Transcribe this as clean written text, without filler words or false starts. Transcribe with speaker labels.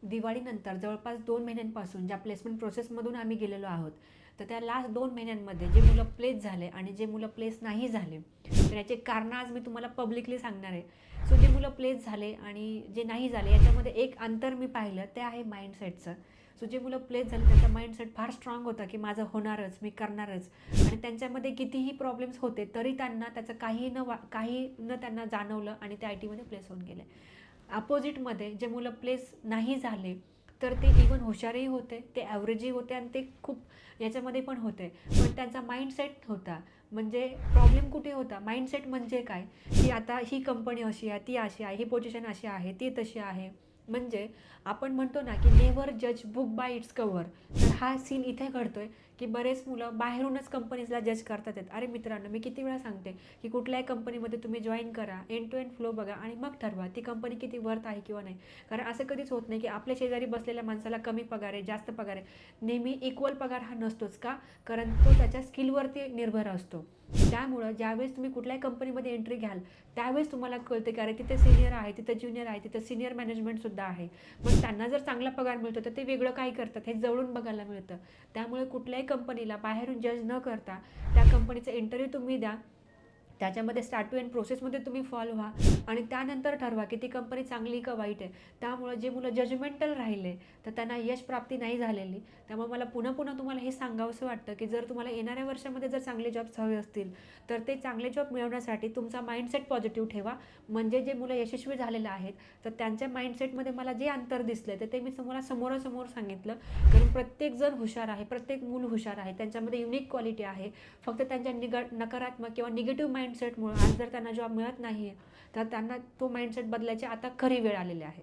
Speaker 1: दिवाळीनंतर जवळपास 2 महिन्यांपासून ज्या प्लेसमेंट प्रोसेसमधून आम्ही गेलेलो आहोत, तर त्या लास्ट 2 महिन्यांमध्ये जे मुलं प्लेस झाले आणि जे मुलं प्लेस नाही झाले, तर याचे कारणं आज मी तुम्हाला पब्लिकली सांगणार आहे. सो जे मुलं प्लेस झाले आणि जे नाही झाले याच्यामध्ये एक अंतर मी पाहिलं, ते आहे माइंडसेटचं. सो जे मुलं प्लेस झाले त्यांचा माइंडसेट फार स्ट्राँग होता, की माझं होणारच, मी करणारच. आणि त्यांच्यामध्ये कितीही प्रॉब्लेम्स होते तरी त्यांना त्याचं काही न त्यांना जाणवलं आणि ते IT मध्ये प्लेस होऊन गेले. अपोजिटमध्ये जे मुलं प्लेस नाही झाले, तर ते इवन हुशारही होते, ते ॲव्हरेजही होते आणि ते खूप याच्यामध्ये पण होते. पण त्यांचा माइंडसेट होता. म्हणजे प्रॉब्लेम कुठे होता? माइंडसेट म्हणजे काय? की आता ही कंपनी अशी आहे, ती अशी आहे, ही पोझिशन अशी आहे, ती तशी आहे. म्हणजे आपण म्हणतो ना, की नेव्हर जज बुक बाय इट्स कव्हर. तर हा सीन इथे घडतोय, की बरेच मुलं बाहेरूनच कंपनीजला जज करतात आहेत. अरे मित्रांनो, मी किती वेळा सांगते, की कुठल्याही कंपनीमध्ये तुम्ही जॉईन करा, एंड टू एंड फ्लो बघा आणि मग ठरवा ती कंपनी किती वर्थ आहे किंवा नाही. कारण असं कधीच होत नाही, की आपल्या शेजारी बसलेल्या माणसाला कमी पगार आहे, जास्त पगार आहे. नेहमी इक्वल पगार हा नसतोच. का? कारण तो त्याच्या स्किलवरती निर्भर असतो. त्यामुळं ज्यावेळेस तुम्ही कुठल्याही कंपनीमध्ये एंट्री घ्याल, त्यावेळेस तुम्हाला कळते की अरे तिथे सीनियर आहे, तिथं ज्युनियर आहे, तिथं सीनियर मॅनेजमेंटसुद्धा आहे. मग त्यांना जर चांगला पगार मिळतो तर ते वेगळं काय करतात हे जवळून बघायला मिळतं. त्यामुळे कुठल्याही कंपनीला बाहेरून जज न करता त्या कंपनीचा इंटरव्ह्यू तुम्ही द्या. त्याच्यामध्ये स्टार्ट टू एंड प्रोसेसमध्ये तुम्ही फॉलो व्हा आणि त्यानंतर ठरवा की ती कंपनी चांगली का वाईट आहे. त्यामुळं जे मुलं जजमेंटल राहिले तर त्यांना यश प्राप्ती नाही झालेली. त्यामुळे मला पुन्हा पुन्हा तुम्हाला हे सांगावंसं वाटतं, की जर तुम्हाला येणाऱ्या वर्षामध्ये जर चांगले जॉब्स हवे असतील, तर ते चांगले जॉब मिळवण्यासाठी तुमचा माइंडसेट पॉझिटिव्ह ठेवा. म्हणजे जे मुलं यशस्वी झालेले आहेत, तर त्यांच्या माइंडसेटमध्ये मला जे अंतर दिसलं, तर ते मी तुम्हाला समोरासमोर सांगितलं. कारण प्रत्येकजण हुशार आहे, प्रत्येक मूल हुशार आहे, त्यांच्यामध्ये युनिक क्वालिटी आहे. फक्त त्यांच्या नकारात्मक किंवा निगेटिव्ह माइंडसेटमुळे आज जर त्यांना जॉब मिळत नाही आहे, तर त्यांना तो माइंडसेट बदलायची आता खरी वेळ आलेली आहे.